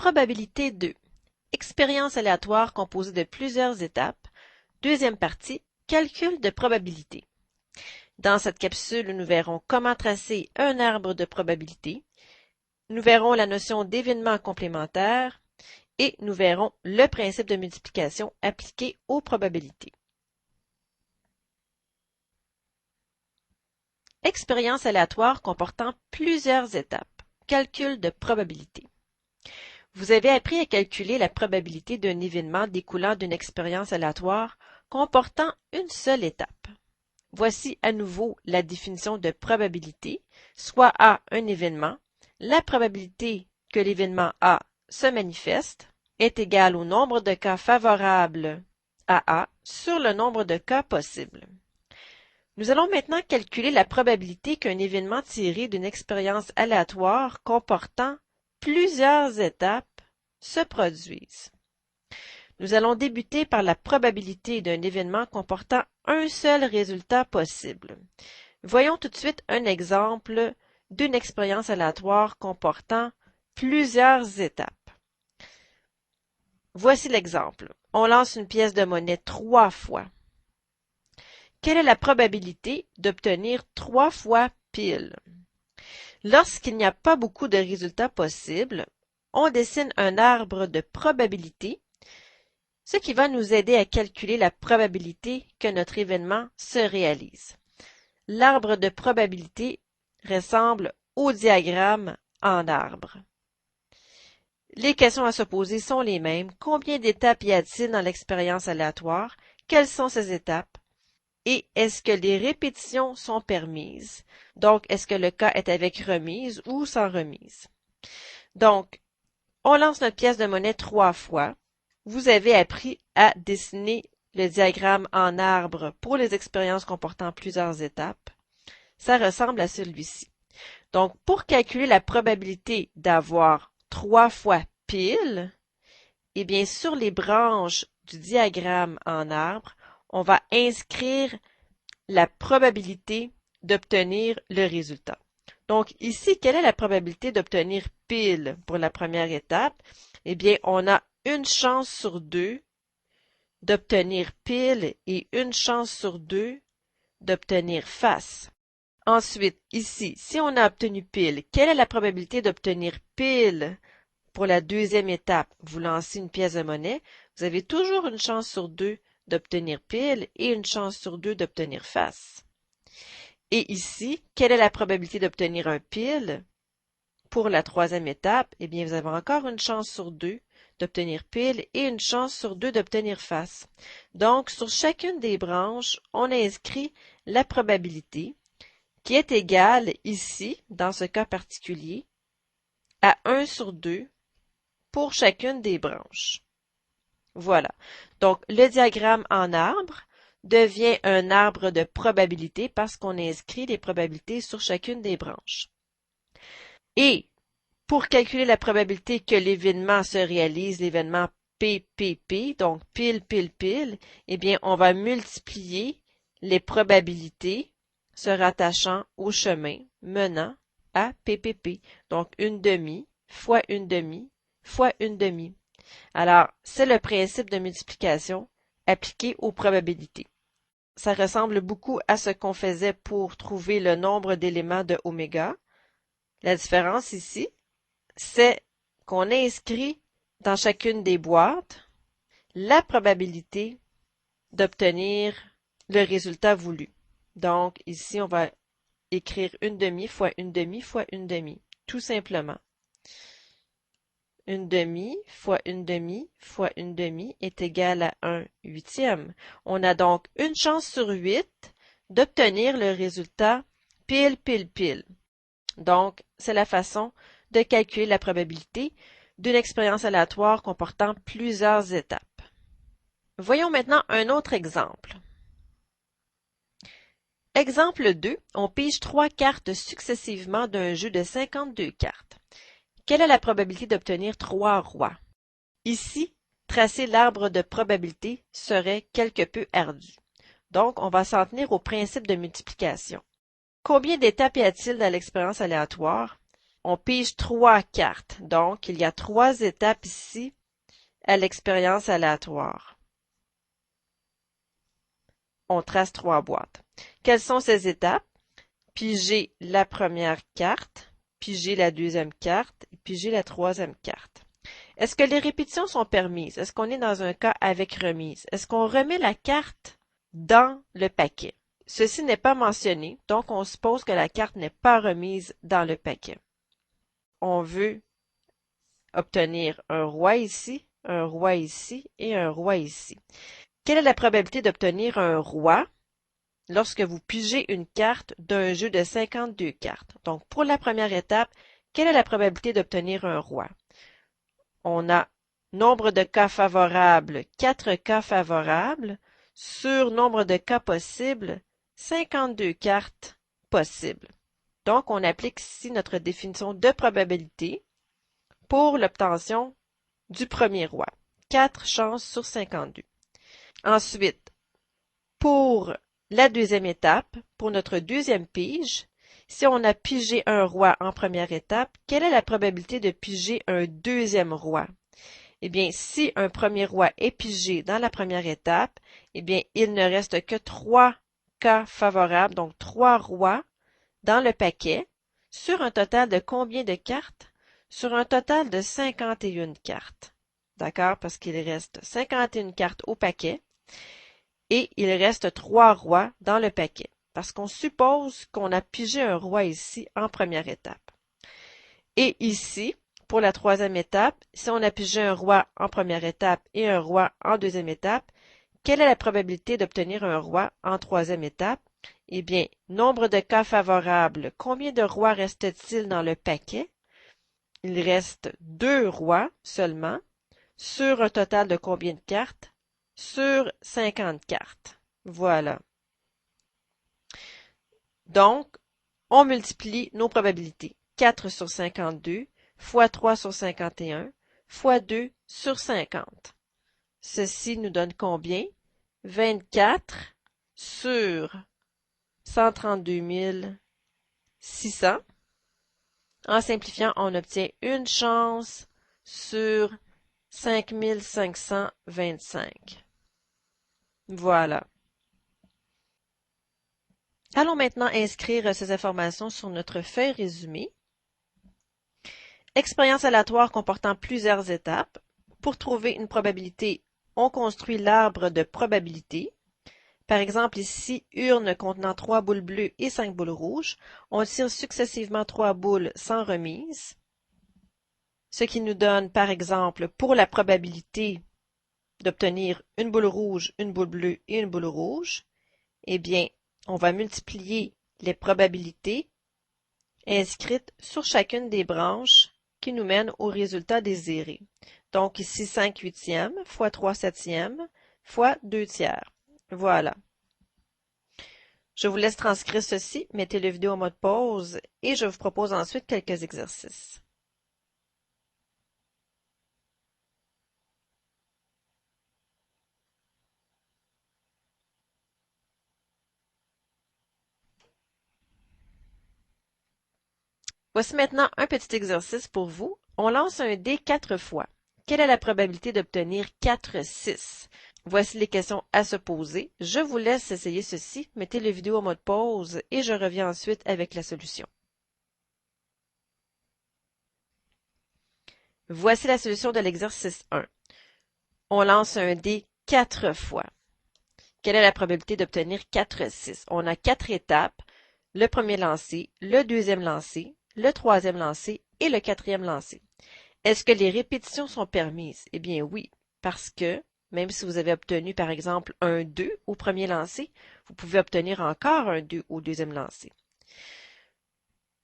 Probabilité 2. Expérience aléatoire composée de plusieurs étapes. Deuxième partie, calcul de probabilité. Dans cette capsule, nous verrons comment tracer un arbre de probabilité. Nous verrons la notion d'événement complémentaire et nous verrons le principe de multiplication appliqué aux probabilités. Expérience aléatoire comportant plusieurs étapes. Calcul de probabilité. Vous avez appris à calculer la probabilité d'un événement découlant d'une expérience aléatoire comportant une seule étape. Voici à nouveau la définition de probabilité, soit A, un événement. La probabilité que l'événement A se manifeste est égale au nombre de cas favorables à A sur le nombre de cas possibles. Nous allons maintenant calculer la probabilité qu'un événement tiré d'une expérience aléatoire comportant plusieurs étapes se produise. Nous allons débuter par la probabilité d'un événement comportant un seul résultat possible. Voyons tout de suite un exemple d'une expérience aléatoire comportant plusieurs étapes. Voici l'exemple. On lance une pièce de monnaie 3 fois. Quelle est la probabilité d'obtenir 3 fois pile? Lorsqu'il n'y a pas beaucoup de résultats possibles, on dessine un arbre de probabilité, ce qui va nous aider à calculer la probabilité que notre événement se réalise. L'arbre de probabilité ressemble au diagramme en arbre. Les questions à se poser sont les mêmes. Combien d'étapes y a-t-il dans l'expérience aléatoire? Quelles sont ces étapes? Et est-ce que les répétitions sont permises? Donc, est-ce que le cas est avec remise ou sans remise? Donc, on lance notre pièce de monnaie 3 fois. Vous avez appris à dessiner le diagramme en arbre pour les expériences comportant plusieurs étapes. Ça ressemble à celui-ci. Donc, pour calculer la probabilité d'avoir 3 fois pile, eh bien, sur les branches du diagramme en arbre, on va inscrire la probabilité d'obtenir le résultat. Donc ici, quelle est la probabilité d'obtenir pile pour la première étape? Eh bien, on a une chance sur 2 d'obtenir pile et une chance sur 2 d'obtenir face. Ensuite, ici, si on a obtenu pile, quelle est la probabilité d'obtenir pile pour la deuxième étape? Vous lancez une pièce de monnaie, vous avez toujours une chance sur 2 d'obtenir pile et une chance sur 2 d'obtenir face. Et ici, quelle est la probabilité d'obtenir un pile? Pour la troisième étape, eh bien, vous avez encore une chance sur 2 d'obtenir pile et une chance sur 2 d'obtenir face. Donc, sur chacune des branches, on inscrit la probabilité qui est égale ici, dans ce cas particulier, à 1 sur 2 pour chacune des branches. Voilà. Donc, le diagramme en arbre devient un arbre de probabilité parce qu'on inscrit les probabilités sur chacune des branches. Et pour calculer la probabilité que l'événement se réalise, l'événement PPP, donc pile, pile, pile, eh bien, on va multiplier les probabilités se rattachant au chemin menant à PPP. Donc, une demi fois une demi fois une demi. Alors, c'est le principe de multiplication appliqué aux probabilités. Ça ressemble beaucoup à ce qu'on faisait pour trouver le nombre d'éléments de oméga. La différence ici, c'est qu'on inscrit dans chacune des boîtes la probabilité d'obtenir le résultat voulu. Donc, ici, on va écrire une demi fois une demi fois une demi, tout simplement. Une demi fois une demi fois une demi est égal à 1 huitième. On a donc une chance sur 8 d'obtenir le résultat pile, pile, pile. Donc, c'est la façon de calculer la probabilité d'une expérience aléatoire comportant plusieurs étapes. Voyons maintenant un autre exemple. Exemple 2, on pige 3 cartes successivement d'un jeu de 52 cartes. Quelle est la probabilité d'obtenir 3 rois? Ici, tracer l'arbre de probabilité serait quelque peu ardu. Donc, on va s'en tenir au principe de multiplication. Combien d'étapes y a-t-il dans l'expérience aléatoire? on pige 3 cartes. Donc, il y a 3 étapes ici à l'expérience aléatoire. On trace 3 boîtes. Quelles sont ces étapes? Piger la première carte, piger la deuxième carte et piger la troisième carte. Est-ce que les répétitions sont permises? Est-ce qu'on est dans un cas avec remise? Est-ce qu'on remet la carte dans le paquet? Ceci n'est pas mentionné, donc on suppose que la carte n'est pas remise dans le paquet. On veut obtenir un roi ici, un roi ici et un roi ici. Quelle est la probabilité d'obtenir un roi lorsque vous pigez une carte d'un jeu de 52 cartes? Donc, pour la première étape, quelle est la probabilité d'obtenir un roi? On a nombre de cas favorables, 4 cas favorables, sur nombre de cas possibles, 52 cartes possibles. Donc, on applique ici notre définition de probabilité pour l'obtention du premier roi. 4 chances sur 52. Ensuite, pour la deuxième étape, pour notre deuxième pige, si on a pigé un roi en première étape, quelle est la probabilité de piger un deuxième roi? Eh bien, si un premier roi est pigé dans la première étape, eh bien, il ne reste que 3 cas favorables, donc 3 rois dans le paquet, sur un total de combien de cartes? Sur un total de 51 cartes. D'accord? Parce qu'il reste 51 cartes au paquet et il reste 3 rois dans le paquet. Parce qu'on suppose qu'on a pigé un roi ici en première étape. Et ici, pour la troisième étape, si on a pigé un roi en première étape et un roi en deuxième étape, quelle est la probabilité d'obtenir un roi en troisième étape? Eh bien, nombre de cas favorables. Combien de rois reste-t-il dans le paquet? Il reste 2 rois seulement, sur un total de combien de cartes? Sur 50 cartes. Voilà. Donc, on multiplie nos probabilités. 4 sur 52 fois 3 sur 51 fois 2 sur 50. Ceci nous donne combien? 24 sur 132 600. En simplifiant, on obtient une chance sur 5525. Voilà. Allons maintenant inscrire ces informations sur notre feuille résumée. Expérience aléatoire comportant plusieurs étapes. Pour trouver une probabilité, on construit l'arbre de probabilité. Par exemple, ici, urne contenant 3 boules bleues et 5 boules rouges. On tire successivement 3 boules sans remise. Ce qui nous donne, par exemple, pour la probabilité d'obtenir une boule rouge, une boule bleue et une boule rouge, eh bien, on va multiplier les probabilités inscrites sur chacune des branches qui nous mènent au résultat désiré. Donc ici 5 huitièmes fois 3 septièmes fois 2 tiers. Voilà. Je vous laisse transcrire ceci, mettez la vidéo en mode pause et je vous propose ensuite quelques exercices. Voici maintenant un petit exercice pour vous. On lance un dé 4 fois. Quelle est la probabilité d'obtenir 4 6? Voici les questions à se poser. Je vous laisse essayer ceci. Mettez la vidéo en mode pause et je reviens ensuite avec la solution. Voici la solution de l'exercice 1. On lance un dé 4 fois. Quelle est la probabilité d'obtenir 4 6? On a 4 étapes. Le premier lancé, le deuxième lancé, le troisième lancé et le quatrième lancé. Est-ce que les répétitions sont permises? Eh bien oui, parce que même si vous avez obtenu par exemple un 2 au premier lancer, vous pouvez obtenir encore un 2 au deuxième lancer.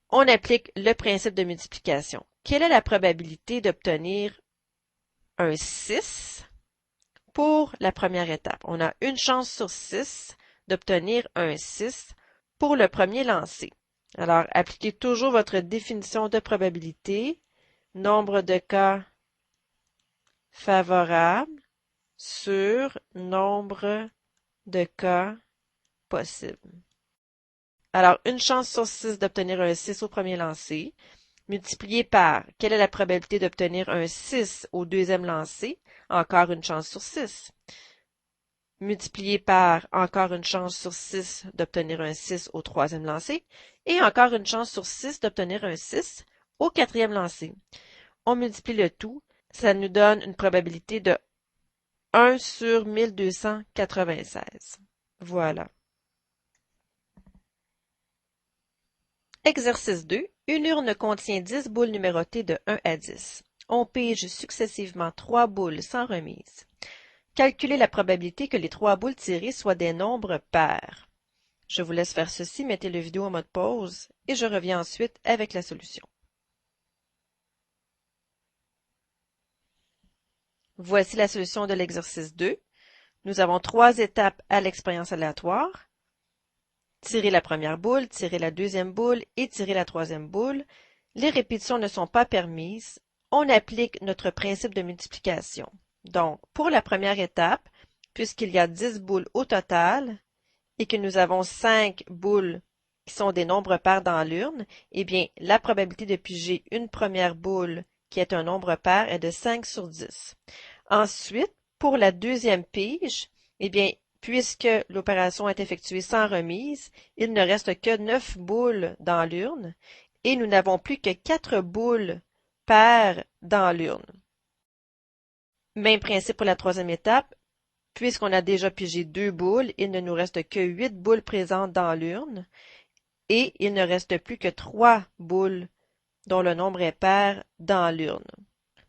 On applique le principe de multiplication. Quelle est la probabilité d'obtenir un 6 pour la première étape? On a une chance sur 6 d'obtenir un 6 pour le premier lancer. Alors, appliquez toujours votre définition de probabilité, nombre de cas favorables sur nombre de cas possibles. Alors, une chance sur 6 d'obtenir un 6 au premier lancer, multiplié par quelle est la probabilité d'obtenir un 6 au deuxième lancer, encore une chance sur 6, multiplié par encore une chance sur 6 d'obtenir un 6 au troisième lancer, et encore une chance sur 6 d'obtenir un 6 au quatrième lancer. On multiplie le tout, ça nous donne une probabilité de 1 sur 1296. Voilà. Exercice 2. Une urne contient 10 boules numérotées de 1 à 10. On pige successivement 3 boules sans remise. Calculez la probabilité que les 3 boules tirées soient des nombres pairs. Je vous laisse faire ceci, mettez la vidéo en mode pause et je reviens ensuite avec la solution. Voici la solution de l'exercice 2. Nous avons 3 étapes à l'expérience aléatoire. Tirer la première boule, tirer la deuxième boule et tirer la troisième boule. Les répétitions ne sont pas permises. On applique notre principe de multiplication. Donc, pour la première étape, puisqu'il y a 10 boules au total et que nous avons 5 boules qui sont des nombres pairs dans l'urne, eh bien, la probabilité de piger une première boule qui est un nombre pair est de 5 sur 10. Ensuite, pour la deuxième pige, eh bien, puisque l'opération est effectuée sans remise, il ne reste que 9 boules dans l'urne et nous n'avons plus que 4 boules paires dans l'urne. Même principe pour la troisième étape. Puisqu'on a déjà pigé 2 boules, il ne nous reste que 8 boules présentes dans l'urne et il ne reste plus que 3 boules dont le nombre est pair dans l'urne.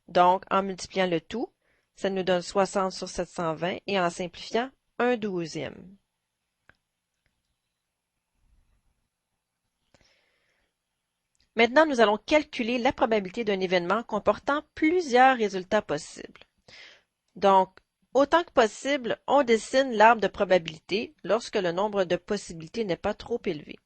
Donc, en multipliant le tout, ça nous donne 60 sur 720 et en simplifiant, 1/12. Maintenant, nous allons calculer la probabilité d'un événement comportant plusieurs résultats possibles. Donc, autant que possible, on dessine l'arbre de probabilité lorsque le nombre de possibilités n'est pas trop élevé.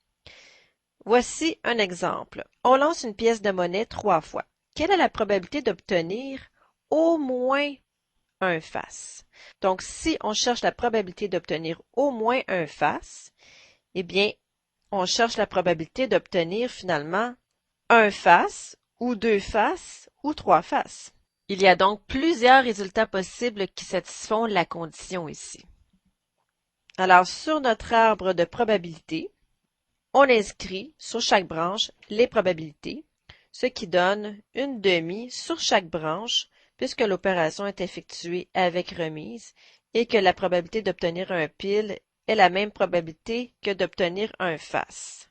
Voici un exemple. On lance une pièce de monnaie 3 fois. Quelle est la probabilité d'obtenir au moins un face? Donc, si on cherche la probabilité d'obtenir au moins un face, eh bien, on cherche la probabilité d'obtenir finalement un face, ou 2 faces, ou 3 faces. Il y a donc plusieurs résultats possibles qui satisfont la condition ici. Alors, sur notre arbre de probabilité, on inscrit sur chaque branche les probabilités, ce qui donne une demi sur chaque branche puisque l'opération est effectuée avec remise et que la probabilité d'obtenir un pile est la même probabilité que d'obtenir un face.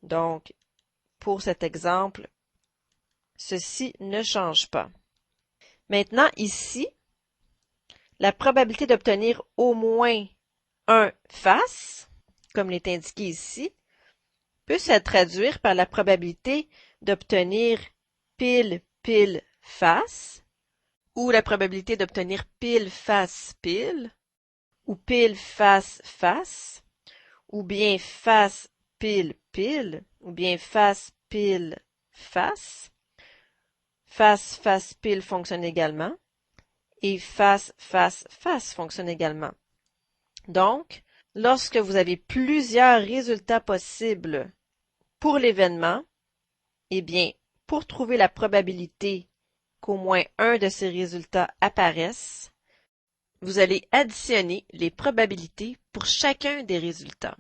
Donc, pour cet exemple, ceci ne change pas. Maintenant, ici, la probabilité d'obtenir au moins un face, comme il est indiqué ici, peut se traduire par la probabilité d'obtenir pile, pile, face, ou la probabilité d'obtenir pile, face, pile, ou pile, face, face, ou bien face, pile, pile, ou bien face, pile, face. Face, face, pile fonctionne également, et face, face, face fonctionne également. Donc, lorsque vous avez plusieurs résultats possibles pour l'événement, eh bien, pour trouver la probabilité qu'au moins un de ces résultats apparaisse, vous allez additionner les probabilités pour chacun des résultats.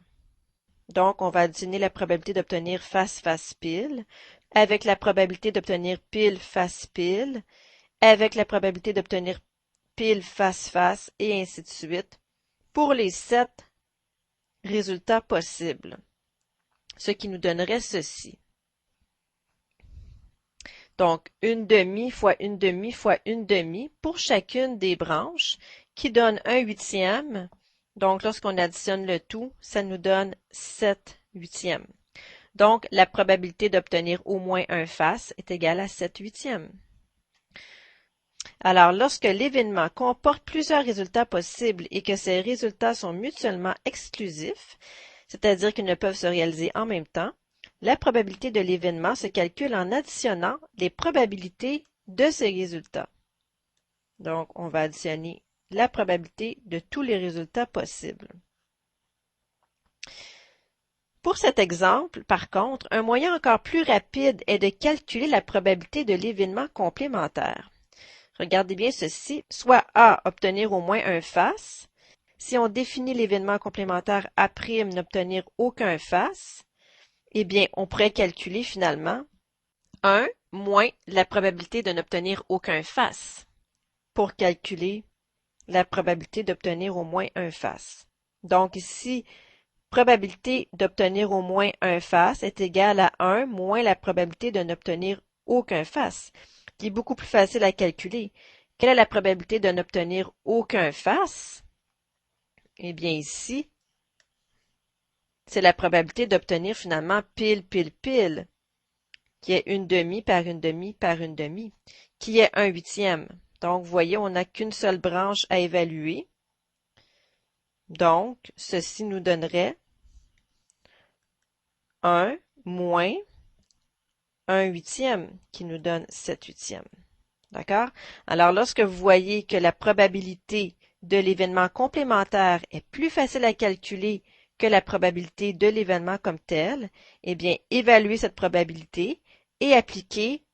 Donc, on va additionner la probabilité d'obtenir face, face, pile, avec la probabilité d'obtenir pile, face, pile, avec la probabilité d'obtenir pile, face, face, et ainsi de suite, pour les 7 résultats possibles. Ce qui nous donnerait ceci. Donc, une demi fois une demi fois une demi pour chacune des branches, qui donne un huitième. Donc, lorsqu'on additionne le tout, ça nous donne 7 huitièmes. Donc, la probabilité d'obtenir au moins un face est égale à 7 huitièmes. Alors, lorsque l'événement comporte plusieurs résultats possibles et que ces résultats sont mutuellement exclusifs, c'est-à-dire qu'ils ne peuvent se réaliser en même temps, la probabilité de l'événement se calcule en additionnant les probabilités de ces résultats. Donc, on va additionner la probabilité de tous les résultats possibles. Pour cet exemple, par contre, un moyen encore plus rapide est de calculer la probabilité de l'événement complémentaire. Regardez bien ceci, soit A, obtenir au moins un face. Si on définit l'événement complémentaire A' n'obtenir aucun face, eh bien, on pourrait calculer finalement 1 moins la probabilité de n'obtenir aucun face pour calculer la probabilité d'obtenir au moins un face. Donc ici, probabilité d'obtenir au moins un face est égale à 1 moins la probabilité de n'obtenir aucun face, qui est beaucoup plus facile à calculer. Quelle est la probabilité de n'obtenir aucun face? Eh bien ici, c'est la probabilité d'obtenir finalement pile, pile, pile, qui est une demi par une demi par une demi, qui est un huitième. Donc, vous voyez, on n'a qu'une seule branche à évaluer. Donc, ceci nous donnerait 1 moins 1 huitième, qui nous donne 7 huitièmes. D'accord? Alors, lorsque vous voyez que la probabilité de l'événement complémentaire est plus facile à calculer que la probabilité de l'événement comme tel, eh bien, évaluez cette probabilité et appliquez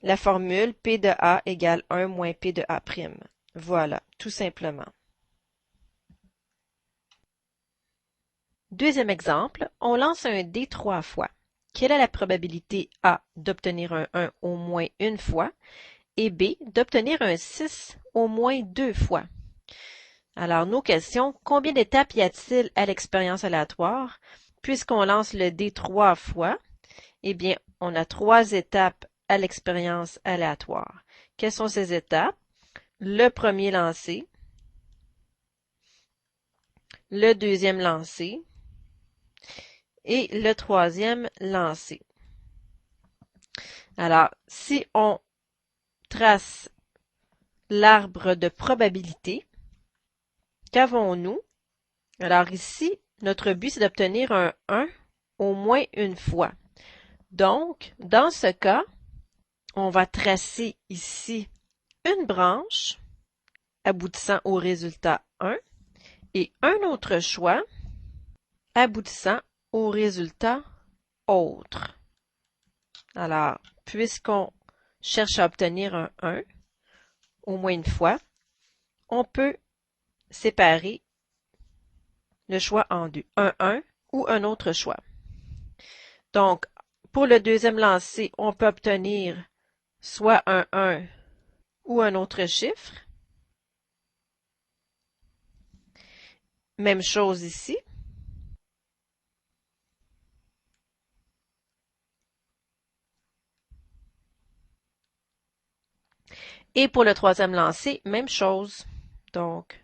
la formule P de A égale 1 moins P de A'. Voilà, tout simplement. Deuxième exemple, on lance un dé 3 fois. Quelle est la probabilité A d'obtenir un 1 au moins une fois et B d'obtenir un 6 au moins 2 fois? Alors, nos questions, combien d'étapes y a-t-il à l'expérience aléatoire? Puisqu'on lance le dé 3 fois, eh bien, on a 3 étapes à l'expérience aléatoire. Quelles sont ces étapes? Le premier lancé, le deuxième lancé et le troisième lancé. Alors, si on trace l'arbre de probabilité, qu'avons-nous? Alors ici, notre but, c'est d'obtenir un 1 au moins une fois. Donc, dans ce cas, on va tracer ici une branche aboutissant au résultat 1 et un autre choix aboutissant au résultat autre. Alors, puisqu'on cherche à obtenir un 1 au moins une fois, on peut séparer le choix en deux, un 1 ou un autre choix. Donc, pour le deuxième lancer, on peut obtenir soit un 1 ou un autre chiffre. Même chose ici. Et pour le troisième lancer, même chose. Donc,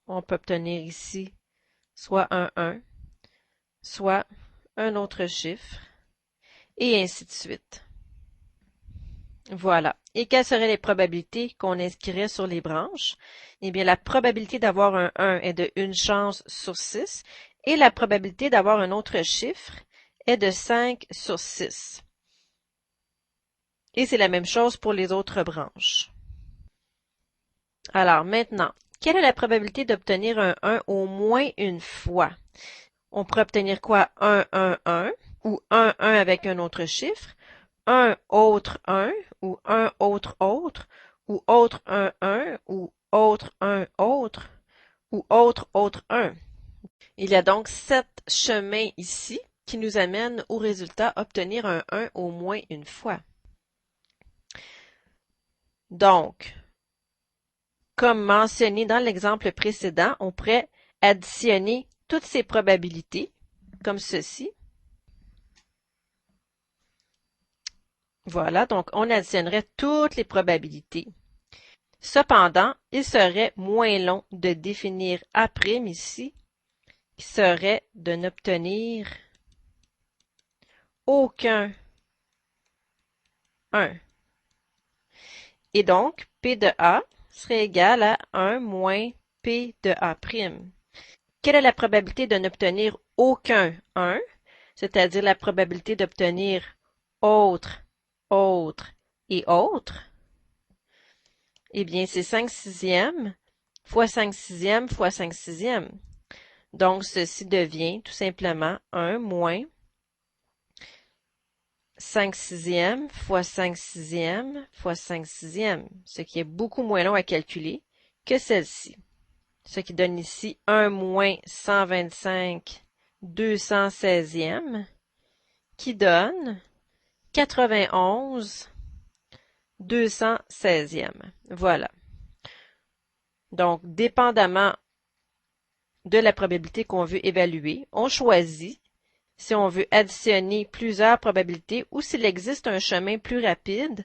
on peut obtenir ici soit un 1, soit un autre chiffre, et ainsi de suite. Voilà. Et quelles seraient les probabilités qu'on inscrirait sur les branches? Eh bien, la probabilité d'avoir un 1 est de 1 chance sur 6 et la probabilité d'avoir un autre chiffre est de 5 sur 6. Et c'est la même chose pour les autres branches. Alors maintenant, quelle est la probabilité d'obtenir un 1 au moins une fois? On pourrait obtenir quoi? 1, 1, 1 ou 1, 1 avec un autre chiffre, un autre 1 ou un autre autre ou autre 1, 1 ou autre 1 autre ou autre autre 1. Il y a donc 7 chemins ici qui nous amènent au résultat obtenir un 1 au moins une fois. Donc, comme mentionné dans l'exemple précédent, on pourrait additionner toutes ces probabilités, comme ceci. Voilà, donc on additionnerait toutes les probabilités. Cependant, il serait moins long de définir A' ici, qui serait de n'obtenir aucun 1. Et donc, P de A serait égal à 1 moins P de A'. Quelle est la probabilité de n'obtenir aucun 1, c'est-à-dire la probabilité d'obtenir autre, autre et autre? Eh bien, c'est 5 sixièmes fois 5 sixièmes fois 5 sixièmes. Donc, ceci devient tout simplement 1 moins 5 sixièmes fois 5 sixièmes fois 5 sixièmes, ce qui est beaucoup moins long à calculer que celle-ci. Ce qui donne ici 1 moins 125 216e, qui donne 91 216e. Voilà. Donc, dépendamment de la probabilité qu'on veut évaluer, on choisit si on veut additionner plusieurs probabilités ou s'il existe un chemin plus rapide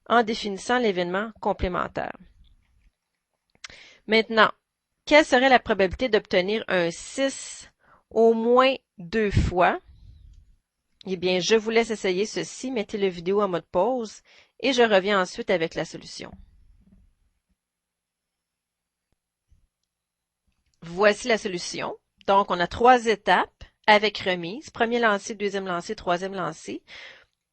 en définissant l'événement complémentaire. Maintenant, quelle serait la probabilité d'obtenir un 6 au moins 2 fois? Eh bien, je vous laisse essayer ceci, mettez la vidéo en mode pause et je reviens ensuite avec la solution. Voici la solution. Donc, on a 3 étapes avec remise. Premier lancer, deuxième lancer, troisième lancer.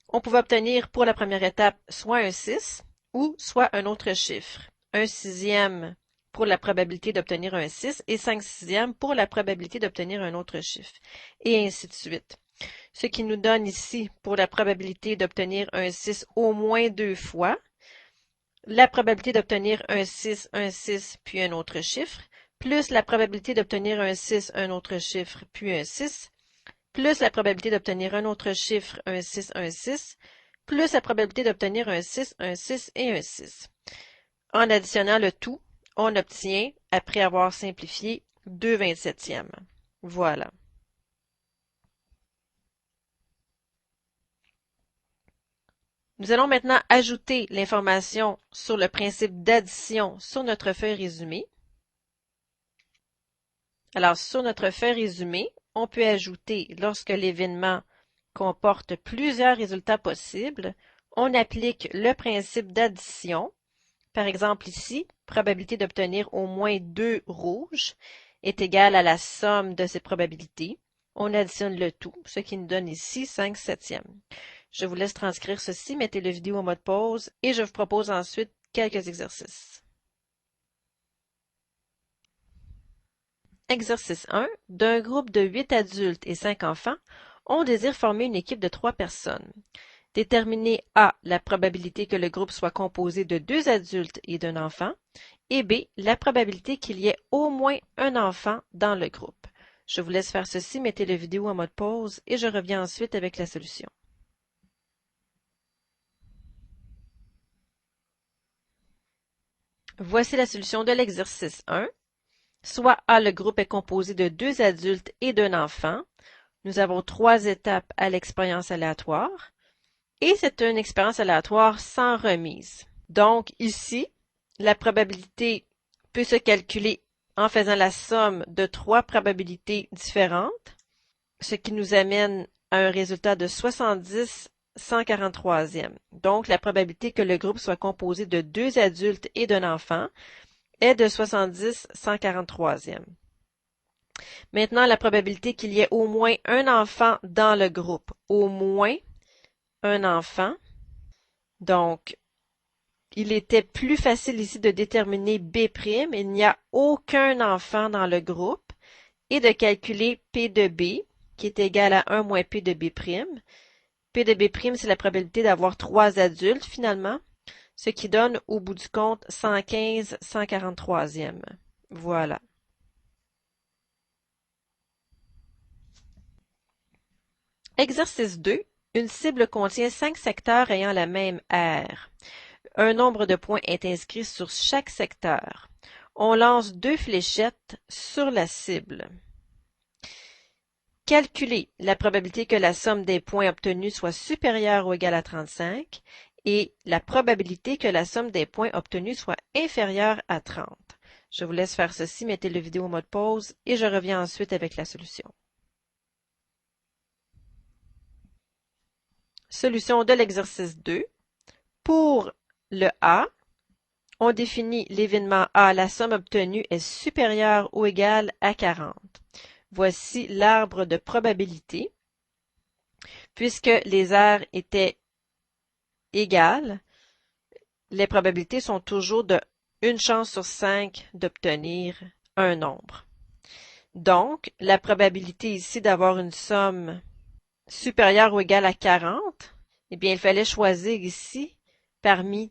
On pouvait obtenir pour la première étape soit un 6 ou soit un autre chiffre. 1 sixième pour la probabilité d'obtenir un 6 et 5 sixièmes pour la probabilité d'obtenir un autre chiffre. Et ainsi de suite. Ce qui nous donne ici, pour la probabilité d'obtenir un 6 au moins 2 fois, la probabilité d'obtenir un 6, puis un autre chiffre, plus la probabilité d'obtenir un 6, un autre chiffre, puis un 6, plus la probabilité d'obtenir un autre chiffre, un 6, plus la probabilité d'obtenir un 6 et un 6. En additionnant le tout, on obtient, après avoir simplifié, 2 27e. Voilà. Nous allons maintenant ajouter l'information sur le principe d'addition sur notre feuille résumée. Alors, sur notre feuille résumée, on peut ajouter, lorsque l'événement comporte plusieurs résultats possibles, on applique le principe d'addition. Par exemple ici, probabilité d'obtenir au moins 2 rouges est égale à la somme de ces probabilités. On additionne le tout, ce qui nous donne ici 5 septièmes. Je vous laisse transcrire ceci, mettez la vidéo en mode pause et je vous propose ensuite quelques exercices. Exercice 1. D'un groupe de 8 adultes et 5 enfants, on désire former une équipe de 3 personnes. Déterminer A. La probabilité que le groupe soit composé de 2 adultes et d'un enfant, et B. La probabilité qu'il y ait au moins un enfant dans le groupe. Je vous laisse faire ceci, mettez la vidéo en mode pause et je reviens ensuite avec la solution. Voici la solution de l'exercice 1. Soit A, le groupe est composé de 2 adultes et d'un enfant. Nous avons 3 étapes à l'expérience aléatoire. Et c'est une expérience aléatoire sans remise. Donc ici, la probabilité peut se calculer en faisant la somme de 3 probabilités différentes, ce qui nous amène à un résultat de 70 143e. Donc la probabilité que le groupe soit composé de 2 adultes et d'un enfant est de 70 143e. Maintenant, la probabilité qu'il y ait au moins un enfant dans le groupe. Au moins un enfant. Donc, il était plus facile ici de déterminer B', il n'y a aucun enfant dans le groupe, et de calculer P de B, qui est égal à 1 moins P de B'. P de B', c'est la probabilité d'avoir 3 adultes finalement, ce qui donne au bout du compte 115 143e. Voilà. Exercice 2. Une cible contient 5 secteurs ayant la même aire. Un nombre de points est inscrit sur chaque secteur. On lance 2 fléchettes sur la cible. Calculez la probabilité que la somme des points obtenus soit supérieure ou égale à 35 et la probabilité que la somme des points obtenus soit inférieure à 30. Je vous laisse faire ceci, mettez la vidéo en mode pause et je reviens ensuite avec la solution. Solution de l'exercice 2. Pour le A, on définit l'événement A. La somme obtenue est supérieure ou égale à 40. Voici l'arbre de probabilité. Puisque les aires étaient égales, les probabilités sont toujours de 1 chance sur 5 d'obtenir un nombre. Donc, la probabilité ici d'avoir une somme supérieure ou égale à 40 eh bien, il fallait choisir ici, parmi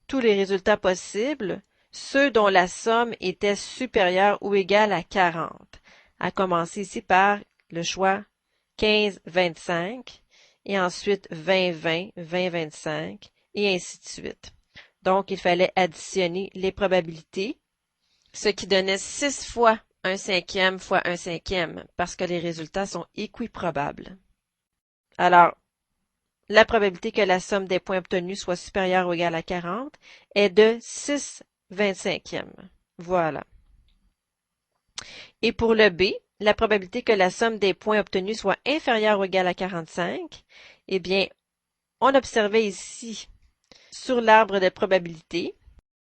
tous les résultats possibles, ceux dont la somme était supérieure ou égale à 40. À commencer ici par le choix 15-25 et ensuite 20-20, 20-25 et ainsi de suite. Donc, il fallait additionner les probabilités, ce qui donnait 6 fois un cinquième fois un cinquième, parce que les résultats sont équiprobables. Alors, la probabilité que la somme des points obtenus soit supérieure ou égale à 40 est de 6/25e. Voilà. Et pour le B, la probabilité que la somme des points obtenus soit inférieure ou égale à 45, eh bien, on observait ici, sur l'arbre de probabilité,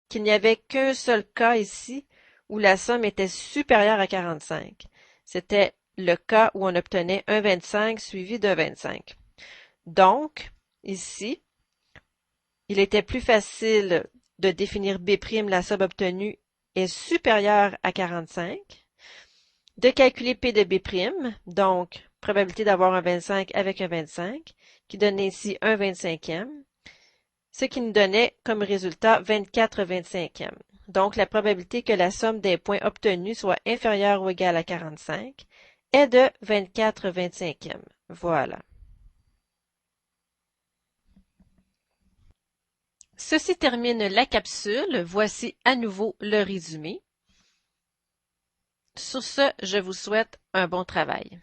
qu'il n'y avait qu'un seul cas ici où la somme était supérieure à 45. C'était le cas où on obtenait un 25 suivi d'un 25. Donc, ici, il était plus facile de définir B', la somme obtenue est supérieure à 45, de calculer P de B', donc probabilité d'avoir un 25 avec un 25, qui donnait ici un 25e, ce qui nous donnait comme résultat 24/25e. Donc la probabilité que la somme des points obtenus soit inférieure ou égale à 45 est de 24/25e. Voilà. Ceci termine la capsule. Voici à nouveau le résumé. Sur ce, je vous souhaite un bon travail.